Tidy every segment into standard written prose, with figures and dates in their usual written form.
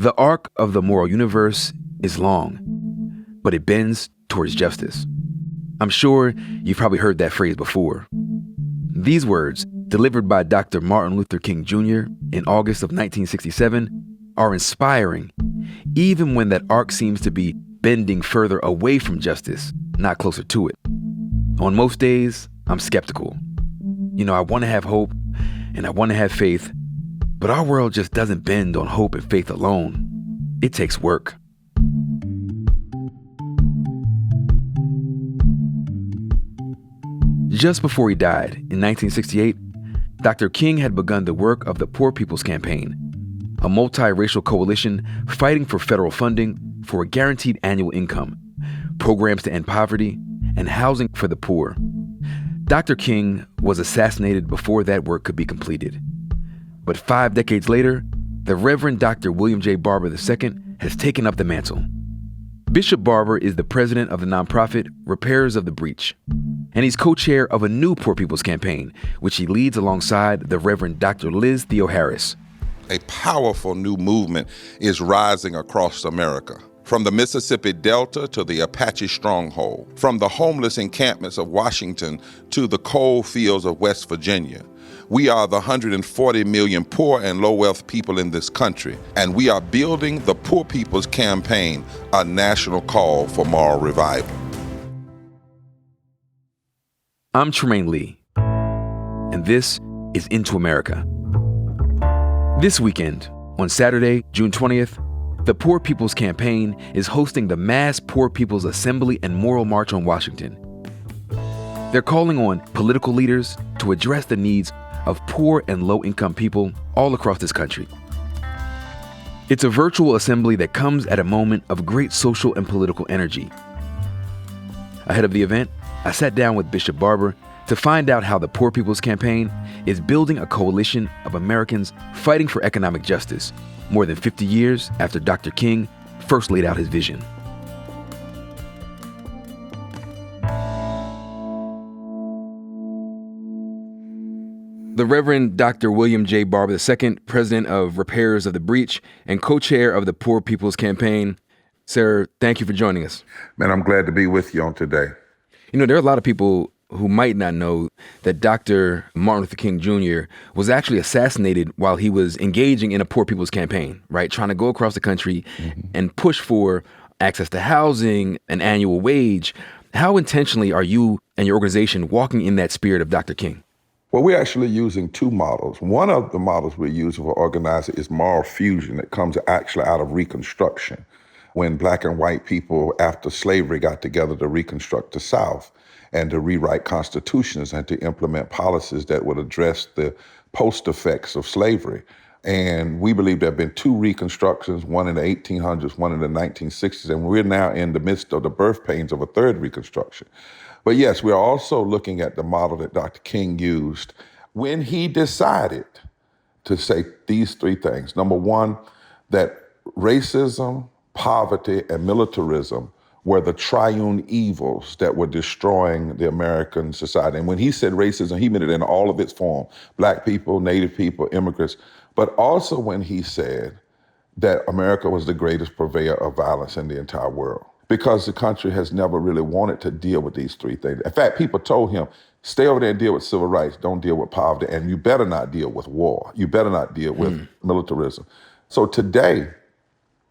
The arc of the moral universe is long, but it bends towards justice. I'm sure you've probably heard that phrase before. These words, delivered by Dr. Martin Luther King Jr. in August of 1967, are inspiring, even when that arc seems to be bending further away from justice, not closer to it. On most days, I'm skeptical. I want to have hope and I want to have faith, but our world just doesn't bend on hope and faith alone. It takes work. Just before he died in 1968, Dr. King had begun the work of the Poor People's Campaign, a multiracial coalition fighting for federal funding for a guaranteed annual income, programs to end poverty, and housing for the poor. Dr. King was assassinated before that work could be completed. But 5 decades later, the Reverend Dr. William J. Barber II has taken up the mantle. Bishop Barber is the president of the nonprofit Repairers of the Breach, and he's co-chair of a new Poor People's Campaign, which he leads alongside the Reverend Dr. Liz Theo-Harris. A powerful new movement is rising across America. From the Mississippi Delta to the Apache stronghold, from the homeless encampments of Washington to the coal fields of West Virginia. We are the 140 million poor and low-wealth people in this country, and we are building the Poor People's Campaign, a national call for moral revival. I'm Tremaine Lee, and this is Into America. This weekend, on Saturday, June 20th, the Poor People's Campaign is hosting the Mass Poor People's Assembly and Moral March on Washington. They're calling on political leaders to address the needs of poor and low-income people all across this country. It's a virtual assembly that comes at a moment of great social and political energy. Ahead of the event, I sat down with Bishop Barber to find out how the Poor People's Campaign is building a coalition of Americans fighting for economic justice, more than 50 years after Dr. King first laid out his vision. The Reverend Dr. William J. Barber II, president of Repairers of the Breach and co-chair of the Poor People's Campaign. Sir, thank you for joining us. Man, I'm glad to be with you on today. There are a lot of people who might not know that Dr. Martin Luther King Jr. was actually assassinated while he was engaging in a Poor People's Campaign, right? Trying to go across the country and push for access to housing, an annual wage. How intentionally are you and your organization walking in that spirit of Dr. King? Well, we're actually using two models. One of the models we're using for organizing is moral fusion that comes actually out of Reconstruction, when Black and white people after slavery got together to reconstruct the South and to rewrite constitutions and to implement policies that would address the post effects of slavery. And we believe there have been two reconstructions, one in the 1800s, one in the 1960s, and we're now in the midst of the birth pains of a third reconstruction. But yes, we're also looking at the model that Dr. King used when he decided to say these three things. Number one, that racism, poverty, and militarism were the triune evils that were destroying the American society. And when he said racism, he meant it in all of its form: Black people, Native people, immigrants, but also when he said that America was the greatest purveyor of violence in the entire world, because the country has never really wanted to deal with these three things. In fact, people told him, stay over there and deal with civil rights, don't deal with poverty, and you better not deal with war. You better not deal with militarism. So today,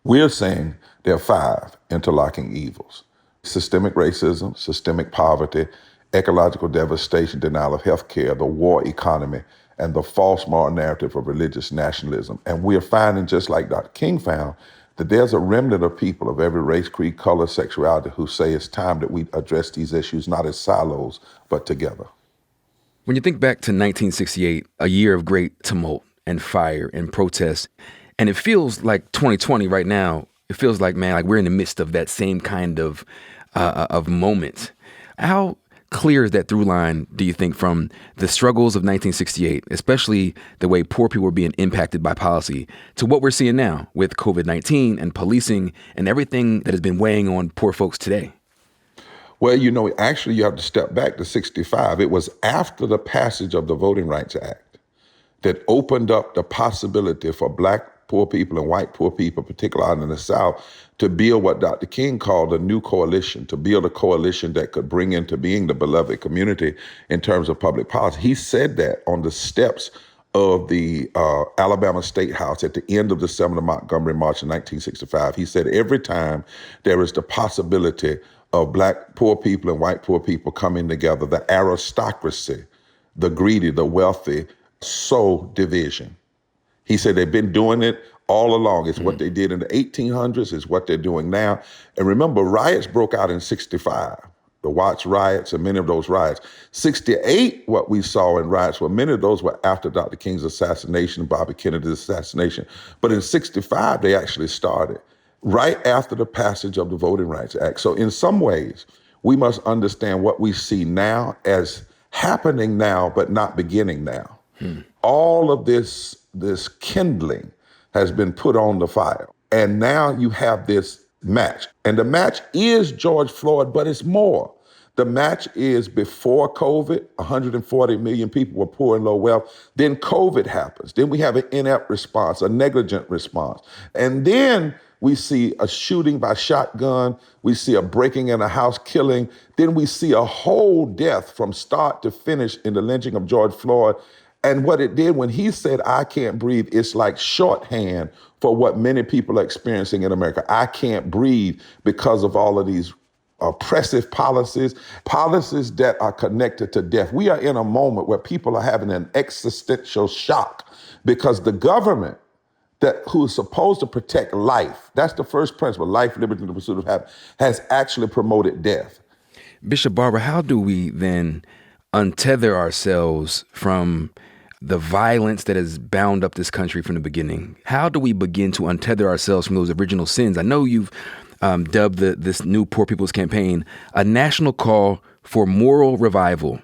we're saying there are 5 interlocking evils: systemic racism, systemic poverty, ecological devastation, denial of health care, the war economy, and the false moral narrative of religious nationalism. And we're finding, just like Dr. King found, that there's a remnant of people of every race, creed, color, sexuality who say it's time that we address these issues not as silos, but together. When you think back to 1968, a year of great tumult and fire and protest, and it feels like 2020 right now, it feels like, man, like we're in the midst of that same kind of moment. How clear is that through line, do you think, from the struggles of 1968, especially the way poor people were being impacted by policy, to what we're seeing now with COVID-19 and policing and everything that has been weighing on poor folks today? Well, actually you have to step back to 65. It was after the passage of the Voting Rights Act that opened up the possibility for Black poor people and white poor people, particularly out in the South, to build what Dr. King called a new coalition, to build a coalition that could bring into being the beloved community in terms of public policy. He said that on the steps of the Alabama State House at the end of the Selma to Montgomery March in 1965. He said every time there is the possibility of black poor people and white poor people coming together, the aristocracy, the greedy, the wealthy, sow division. He said they've been doing it all along. It's what they did in the 1800s, it's what they're doing now. And remember, riots broke out in 65. The Watts riots and many of those riots. 68, what we saw in riots, well, many of those were after Dr. King's assassination, Bobby Kennedy's assassination. But in 65, they actually started right after the passage of the Voting Rights Act. So in some ways, we must understand what we see now as happening now, but not beginning now. All of this kindling has been put on the fire. And now you have this match. And the match is George Floyd, but it's more. The match is before COVID, 140 million people were poor and low wealth. Then COVID happens. Then we have an inept response, a negligent response. And then we see a shooting by shotgun. We see a breaking in a house killing. Then we see a whole death from start to finish in the lynching of George Floyd. And what it did when he said, I can't breathe, it's like shorthand for what many people are experiencing in America. I can't breathe because of all of these oppressive policies that are connected to death. We are in a moment where people are having an existential shock because the government who is supposed to protect life, that's the first principle, life, liberty, and the pursuit of happiness, has actually promoted death. Bishop Barber, how do we then untether ourselves from the violence that has bound up this country from the beginning? How do we begin to untether ourselves from those original sins? I know you've dubbed this new Poor People's Campaign a national call for moral revival.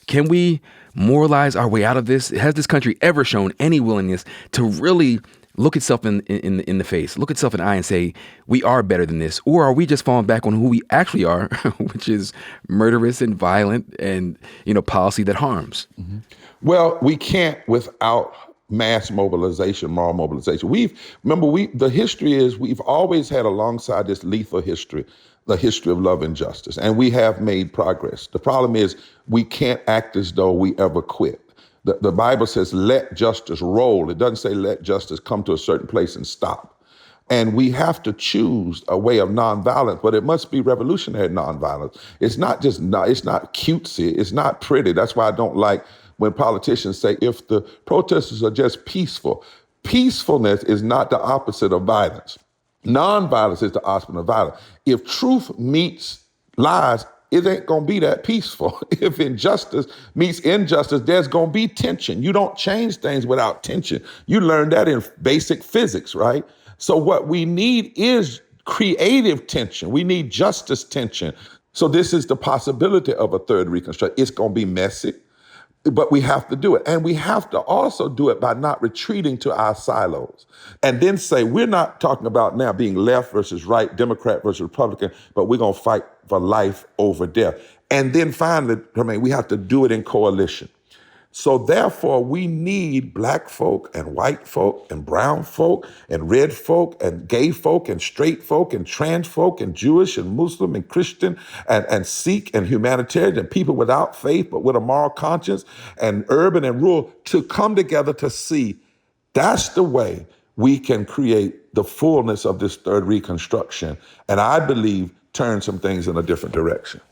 Can we moralize our way out of this? Has this country ever shown any willingness to really look itself in the face, look itself in the eye and say, we are better than this? Or are we just falling back on who we actually are, which is murderous and violent and, policy that harms? Mm-hmm. Well, we can't without mass mobilization, moral mobilization. The history is we've always had alongside this lethal history, the history of love and justice, and we have made progress. The problem is we can't act as though we ever quit. The Bible says, let justice roll. It doesn't say let justice come to a certain place and stop. And we have to choose a way of nonviolence, but it must be revolutionary nonviolence. It's not cutesy. It's not pretty. That's why I don't like when politicians say, if the protesters are just peaceful. Peacefulness is not the opposite of violence. Nonviolence is the opposite of violence. If truth meets lies, it ain't gonna be that peaceful. If injustice meets injustice, there's gonna be tension. You don't change things without tension. You learn that in basic physics, right? So what we need is creative tension. We need justice tension. So this is the possibility of a third Reconstruction. It's gonna be messy, but we have to do it. And we have to also do it by not retreating to our silos. And then say, we're not talking about now being left versus right, Democrat versus Republican, but we're gonna fight for life over death. And then finally, we have to do it in coalition. So therefore, we need black folk and white folk and brown folk and red folk and gay folk and straight folk and trans folk and Jewish and Muslim and Christian and Sikh and humanitarian and people without faith but with a moral conscience and urban and rural to come together to see that's the way we can create the fullness of this third Reconstruction. And I believe turn some things in a different direction.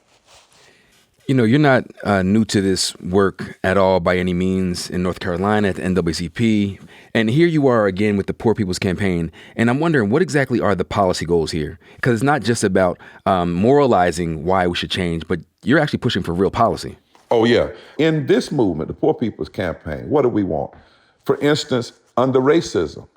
You're not new to this work at all by any means in North Carolina at the NAACP. And here you are again with the Poor People's Campaign. And I'm wondering, what exactly are the policy goals here? Because it's not just about moralizing why we should change, but you're actually pushing for real policy. Oh, yeah. In this movement, the Poor People's Campaign, what do we want? For instance, under racism,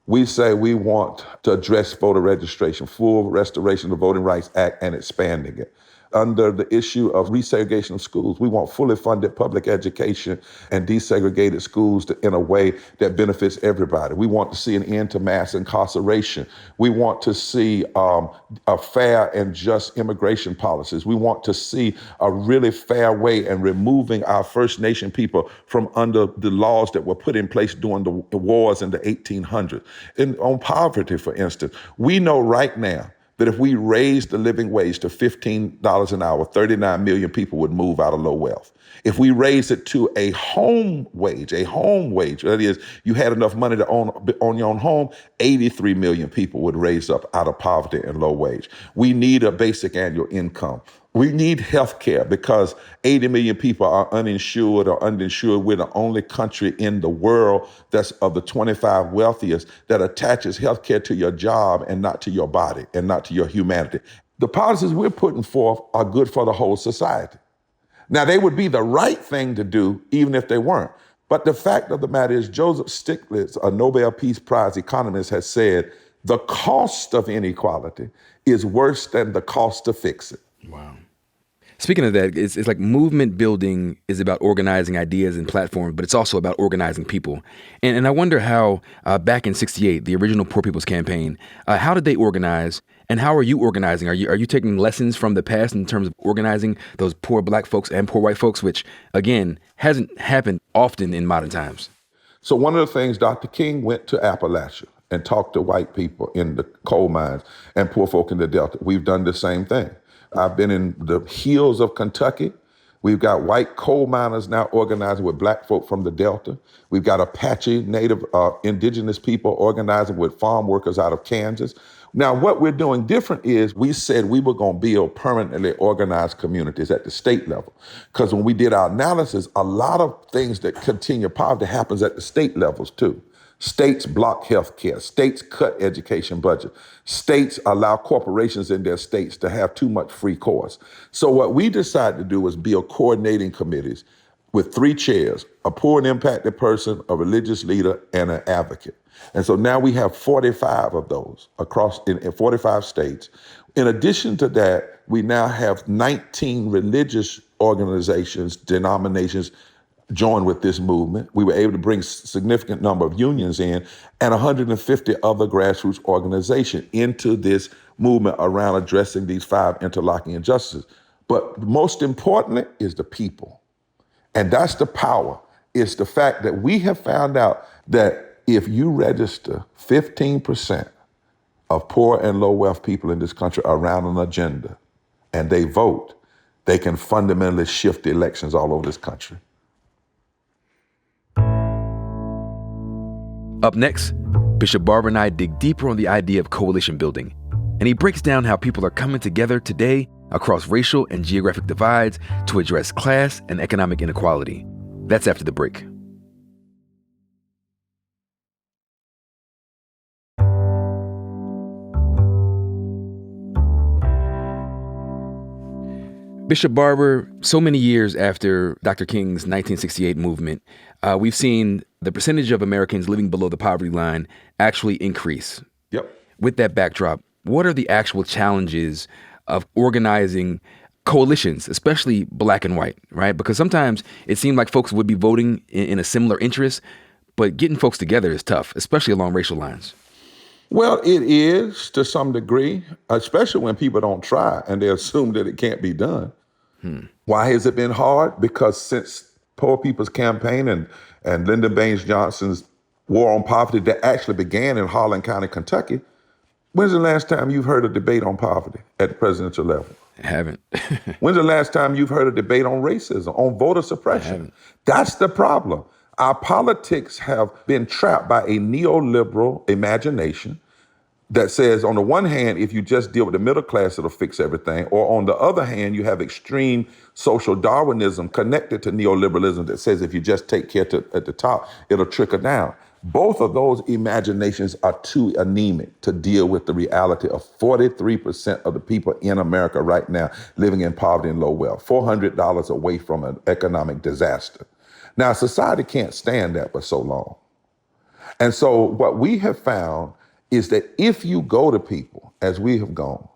we say we want to address voter registration, full restoration of the Voting Rights Act and expanding it. under the issue of resegregation of schools. We want fully funded public education and desegregated schools in a way that benefits everybody. We want to see an end to mass incarceration. We want to see a fair and just immigration policies. We want to see a really fair way in removing our First Nation people from under the laws that were put in place during the wars in the 1800s. On poverty, for instance, we know right now that if we raised the living wage to $15 an hour, 39 million people would move out of low wealth. If we raised it to a home wage, that is, you had enough money to own your own home, 83 million people would raise up out of poverty and low wage. We need a basic annual income. We need health care because 80 million people are uninsured or underinsured. We're the only country in the world that's of the 25 wealthiest that attaches health care to your job and not to your body and not to your humanity. The policies we're putting forth are good for the whole society. Now, they would be the right thing to do even if they weren't. But the fact of the matter is Joseph Stiglitz, a Nobel Peace Prize economist, has said the cost of inequality is worse than the cost to fix it. Wow. Speaking of that, it's like movement building is about organizing ideas and platforms, but it's also about organizing people. And I wonder how back in '68, the original Poor People's Campaign, how did they organize? And how are you organizing? Are you taking lessons from the past in terms of organizing those poor black folks and poor white folks, which, again, hasn't happened often in modern times? So one of the things, Dr. King went to Appalachia and talked to white people in the coal mines and poor folk in the Delta. We've done the same thing. I've been in the hills of Kentucky. We've got white coal miners now organizing with black folk from the Delta. We've got Apache Native indigenous people organizing with farm workers out of Kansas. Now, what we're doing different is we said we were going to build permanently organized communities at the state level. Because when we did our analysis, a lot of things that continue poverty happens at the state levels too. States block health care. States cut education budget. States allow corporations in their states to have too much free course. So what we decided to do was build coordinating committees with 3 chairs, a poor and impacted person, a religious leader, and an advocate. And so now we have 45 of those across in 45 states. In addition to that, we now have 19 religious organizations, denominations, join with this movement. We were able to bring significant number of unions in and 150 other grassroots organizations into this movement around addressing these 5 interlocking injustices. But most importantly is the people. And that's the power. It's the fact that we have found out that if you register 15% of poor and low wealth people in this country around an agenda and they vote, they can fundamentally shift the elections all over this country. Up next, Bishop Barber and I dig deeper on the idea of coalition building. And he breaks down how people are coming together today across racial and geographic divides to address class and economic inequality. That's after the break. Bishop Barber, so many years after Dr. King's 1968 movement, we've seen the percentage of Americans living below the poverty line actually increase. Yep. With that backdrop, what are the actual challenges of organizing coalitions, especially black and white, right? Because sometimes it seemed like folks would be voting in a similar interest, but getting folks together is tough, especially along racial lines. Well, it is to some degree, especially when people don't try and they assume that it can't be done. Why has it been hard? Because since Poor People's Campaign and Lyndon Baines Johnson's war on poverty that actually began in Harlan County, Kentucky, when's the last time you've heard a debate on poverty at the presidential level? I haven't. When's the last time you've heard a debate on racism, on voter suppression? I haven't. That's the problem. Our politics have been trapped by a neoliberal imagination that says, on the one hand, if you just deal with the middle class, it'll fix everything. Or on the other hand, you have extreme social Darwinism connected to neoliberalism that says if you just take care at the top, it'll trickle down. Both of those imaginations are too anemic to deal with the reality of 43% of the people in America right now living in poverty and low wealth, $400 away from an economic disaster. Now, society can't stand that for so long. And so what we have found is that if you go to people, as we have gone,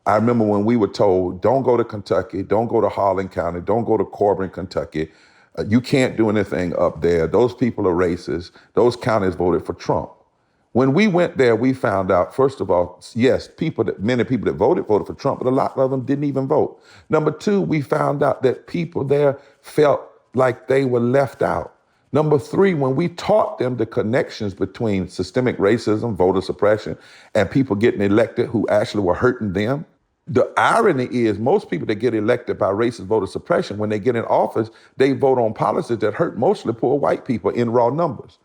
I remember when we were told, don't go to Kentucky, don't go to Harlan County, don't go to Corbin, Kentucky. You can't do anything up there. Those people are racist. Those counties voted for Trump. When we went there, we found out, first of all, yes, many people that voted for Trump, but a lot of them didn't even vote. Number two, we found out that people there felt like they were left out. Number three, when we taught them the connections between systemic racism, voter suppression, and people getting elected who actually were hurting them, the irony is most people that get elected by racist voter suppression, when they get in office, they vote on policies that hurt mostly poor white people in raw numbers.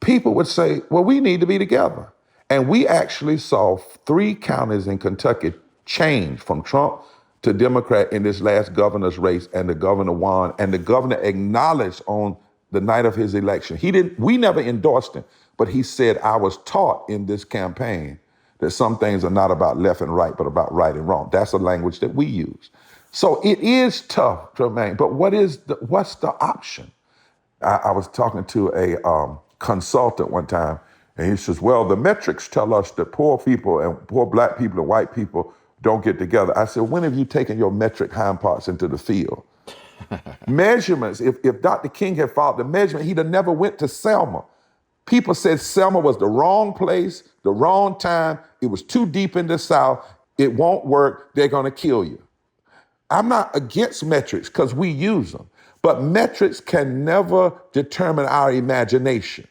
People would say, well, we need to be together. And we actually saw 3 counties in Kentucky change from Trump to Democrat in this last governor's race, and the governor won, and the governor acknowledged on the night of his election. We never endorsed him, but he said, I was taught in this campaign that some things are not about left and right, but about right and wrong. That's a language that we use. So it is tough, Tremaine, but what's the option? I was talking to a consultant one time, and he says, well, the metrics tell us that poor people and poor black people and white people don't get together. I said, when have you taken your metric hind parts into the field? Measurements, if Dr. King had followed the measurement, he'd have never went to Selma. People said Selma was the wrong place, the wrong time. It was too deep in the South. It won't work. They're going to kill you. I'm not against metrics because we use them, but metrics can never determine our imagination.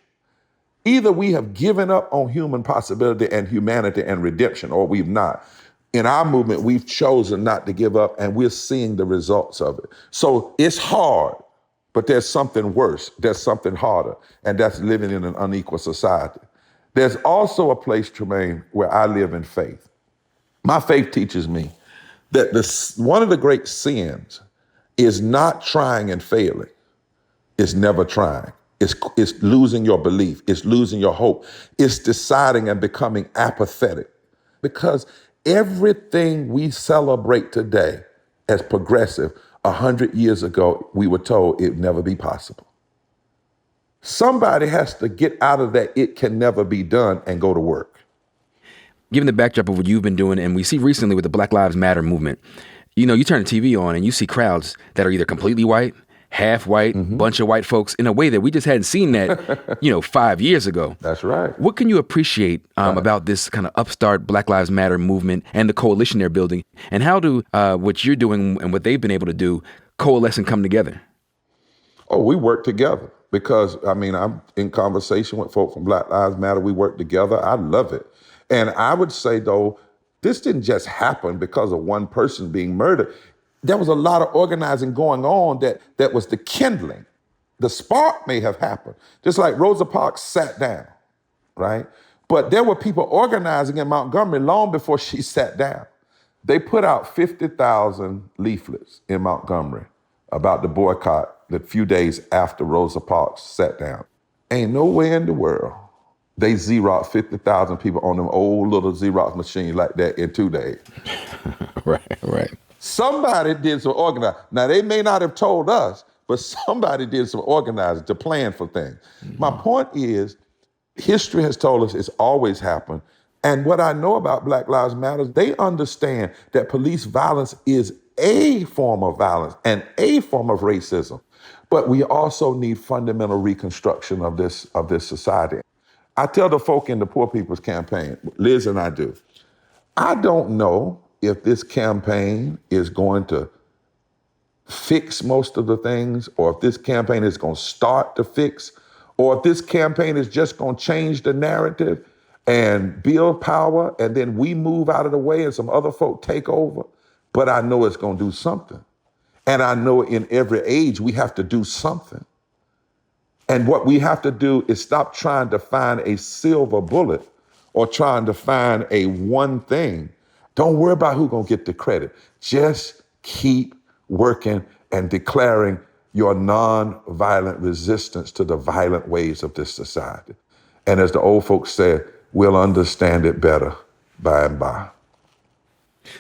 Either we have given up on human possibility and humanity and redemption, or we've not. In our movement, we've chosen not to give up, and we're seeing the results of it. So it's hard, but there's something worse. There's something harder, and that's living in an unequal society. There's also a place, Tremaine, where I live in faith. My faith teaches me that one of the great sins is not trying and failing. It's never trying. It's losing your belief. It's losing your hope. It's deciding and becoming apathetic. Because everything we celebrate today as progressive, 100 years ago, we were told it would never be possible. Somebody has to get out of that it can never be done and go to work. Given the backdrop of what you've been doing, and we see recently with the Black Lives Matter movement, you turn the TV on and you see crowds that are either completely white, half white, bunch of white folks in a way that we just hadn't seen that, 5 years ago. That's right. What can you appreciate about this kind of upstart Black Lives Matter movement and the coalition they're building? And how do what you're doing and what they've been able to do coalesce and come together? Oh, we work together because, I'm in conversation with folk from Black Lives Matter. We work together. I love it. And I would say, though, this didn't just happen because of one person being murdered. There was a lot of organizing going on that was the kindling. The spark may have happened, just like Rosa Parks sat down, right? But there were people organizing in Montgomery long before she sat down. They put out 50,000 leaflets in Montgomery about the boycott the few days after Rosa Parks sat down. Ain't nowhere in the world they Xerox 50,000 people on them old little Xerox machines like that in 2 days. Right. Somebody did some organizing. Now, they may not have told us, but somebody did some organizing to plan for things. My point is, history has told us it's always happened. And what I know about Black Lives Matter, they understand that police violence is a form of violence and a form of racism. But we also need fundamental reconstruction of this society. I tell the folk in the Poor People's Campaign, Liz and I do, I don't know if this campaign is going to fix most of the things, or if this campaign is going to start to fix, or if this campaign is just going to change the narrative and build power, and then we move out of the way and some other folk take over. But I know it's going to do something. And I know in every age we have to do something. And what we have to do is stop trying to find a silver bullet or trying to find a one thing. Don't worry about who's going to get the credit. Just keep working and declaring your non-violent resistance to the violent ways of this society. And as the old folks said, we'll understand it better by and by.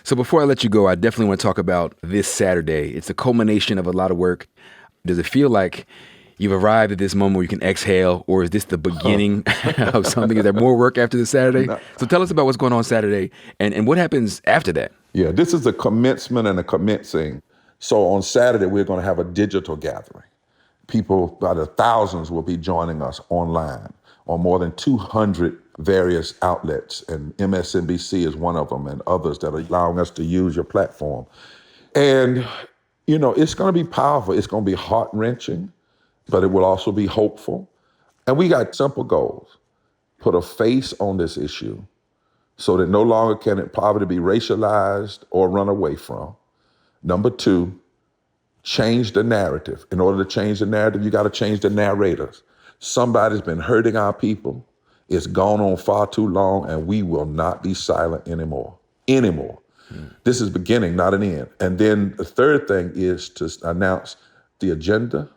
So before I let you go, I definitely want to talk about this Saturday. It's a culmination of a lot of work. Does it feel like you've arrived at this moment where you can exhale, or is this the beginning of something? Is there more work after this Saturday? No. So tell us about what's going on Saturday and what happens after that. Yeah, this is a commencement and a commencing. So on Saturday, we're going to have a digital gathering. People by the thousands will be joining us online on more than 200 various outlets, and MSNBC is one of them, and others that are allowing us to use your platform. And, it's going to be powerful. It's going to be heart-wrenching, but it will also be hopeful. And we got simple goals. Put a face on this issue so that no longer can poverty be racialized or run away from. Number two, change the narrative. In order to change the narrative, you got to change the narrators. Somebody's been hurting our people. It's gone on far too long, and we will not be silent anymore. This is beginning, not an end. And then the third thing is to announce the agenda,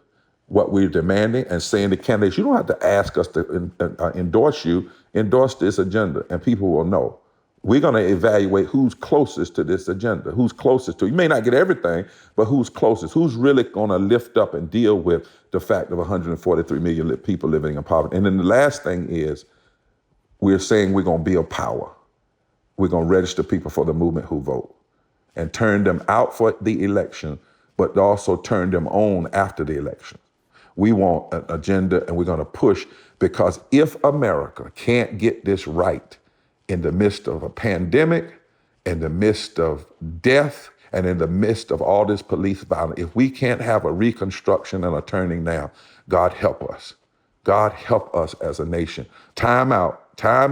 what we're demanding, and saying to candidates, you don't have to ask us to endorse you, endorse this agenda, and people will know. We're going to evaluate who's closest to this agenda, who's closest to. You may not get everything, but who's closest? Who's really going to lift up and deal with the fact of 143 million people living in poverty? And then the last thing is we're saying we're going to build power. We're going to register people for the movement who vote and turn them out for the election, but also turn them on after the election. We want an agenda, and we're going to push, because if America can't get this right in the midst of a pandemic, in the midst of death, and in the midst of all this police violence, if we can't have a reconstruction and a turning now, God help us. God help us as a nation. Time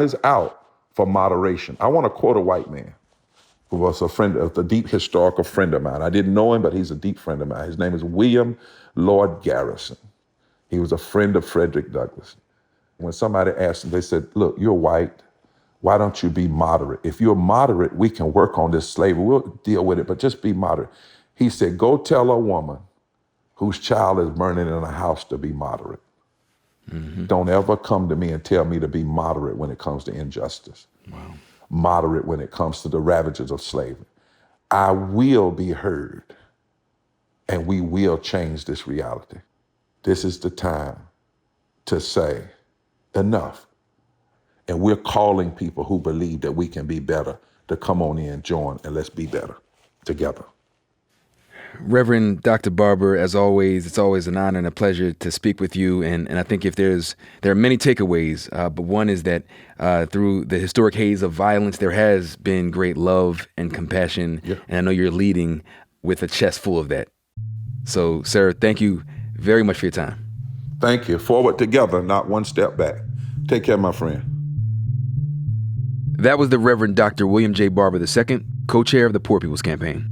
is out for moderation. I want to quote a white man who was a deep historical friend of mine. I didn't know him, but he's a deep friend of mine. His name is William Lloyd Garrison. He was a friend of Frederick Douglass. When somebody asked him, they said, look, you're white. Why don't you be moderate? If you're moderate, we can work on this slavery. We'll deal with it, but just be moderate. He said, go tell a woman whose child is burning in a house to be moderate. Mm-hmm. Don't ever come to me and tell me to be moderate when it comes to injustice. Wow. Moderate when it comes to the ravages of slavery. I will be heard, and we will change this reality. This is the time to say enough. And we're calling people who believe that we can be better to come on in, join, and let's be better together. Reverend Dr. Barber, as always, it's always an honor and a pleasure to speak with you. And I think there are many takeaways, but one is that through the historic haze of violence, there has been great love and compassion. Yeah. And I know you're leading with a chest full of that. So, sir, thank you very much for your time. Thank you. Forward together, not one step back. Take care, my friend. That was the Reverend Dr. William J. Barber II, co-chair of the Poor People's Campaign.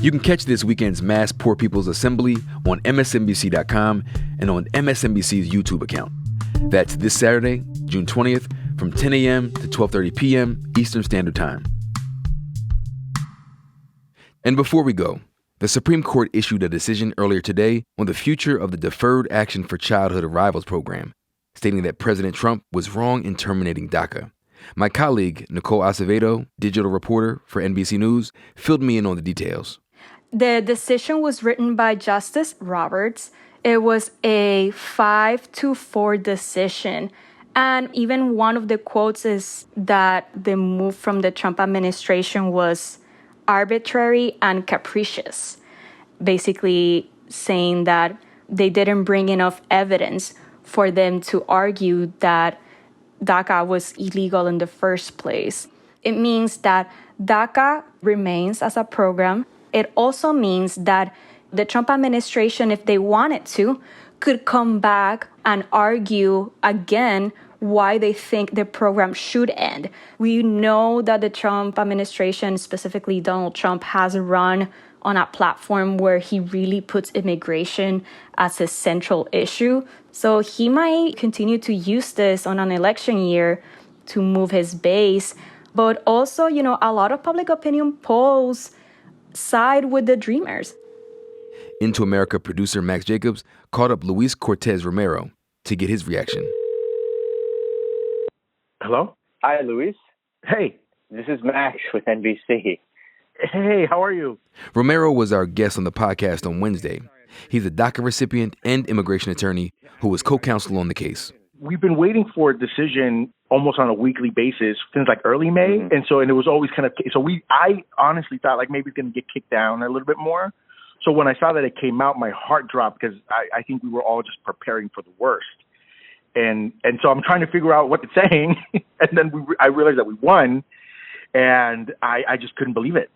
You can catch this weekend's Mass Poor People's Assembly on MSNBC.com and on MSNBC's YouTube account. That's this Saturday, June 20th, from 10 a.m. to 12:30 p.m. Eastern Standard Time. And before we go, the Supreme Court issued a decision earlier today on the future of the Deferred Action for Childhood Arrivals program, stating that President Trump was wrong in terminating DACA. My colleague, Nicole Acevedo, digital reporter for NBC News, filled me in on the details. The decision was written by Justice Roberts. It was a 5-4 decision. And even one of the quotes is that the move from the Trump administration was arbitrary and capricious, basically saying that they didn't bring enough evidence for them to argue that DACA was illegal in the first place. It means that DACA remains as a program. It also means that the Trump administration, if they wanted to, could come back and argue again why they think the program should end. We know that the Trump administration, specifically Donald Trump, has run on a platform where he really puts immigration as a central issue. So he might continue to use this on an election year to move his base. But also, a lot of public opinion polls side with the Dreamers. Into America producer Max Jacobs called up Luis Cortez Romero to get his reaction. Hello? Hi, Luis. Hey. This is Max with NBC. Hey, how are you? Romero was our guest on the podcast on Wednesday. He's a DACA recipient and immigration attorney who was co-counsel on the case. we've been waiting for a decision almost on a weekly basis since like early May. Mm-hmm. And it was always kind of, I honestly thought like maybe it's going to get kicked down a little bit more. So when I saw that it came out, my heart dropped because I think we were all just preparing for the worst. And so I'm trying to figure out what it's saying. And then I realized that we won, and I just couldn't believe it.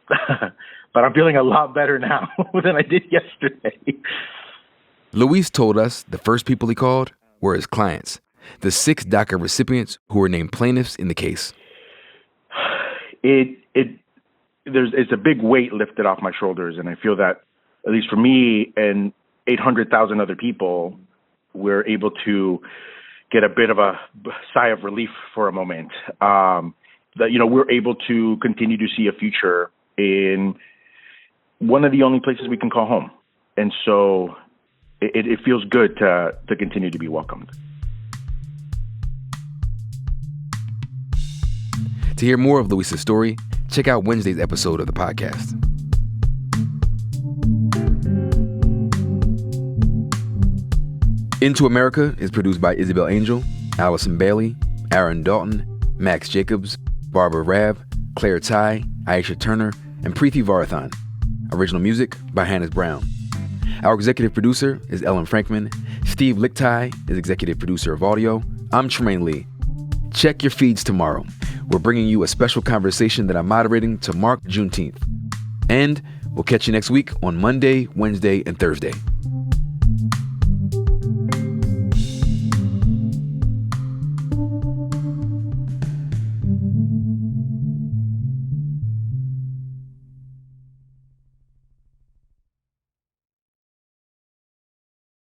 But I'm feeling a lot better now than I did yesterday. Luis told us the first people he called were his clients, the 6 DACA recipients who were named plaintiffs in the case. It's a big weight lifted off my shoulders, and I feel that, at least for me and 800,000 other people, we're able to get a bit of a sigh of relief for a moment. That we're able to continue to see a future in one of the only places we can call home, and so it feels good to continue to be welcomed. To hear more of Luis's story, check out Wednesday's episode of the podcast. Into America is produced by Isabel Angel, Allison Bailey, Aaron Dalton, Max Jacobs, Barber Rab, Claire Ty, Aisha Turner, and Preeti Varathan. Original music by Hannes Brown. Our executive producer is Ellen Frankman. Steve Lichtai is executive producer of audio. I'm Tremaine Lee. Check your feeds tomorrow. We're bringing you a special conversation that I'm moderating to mark Juneteenth. And we'll catch you next week on Monday, Wednesday, and Thursday.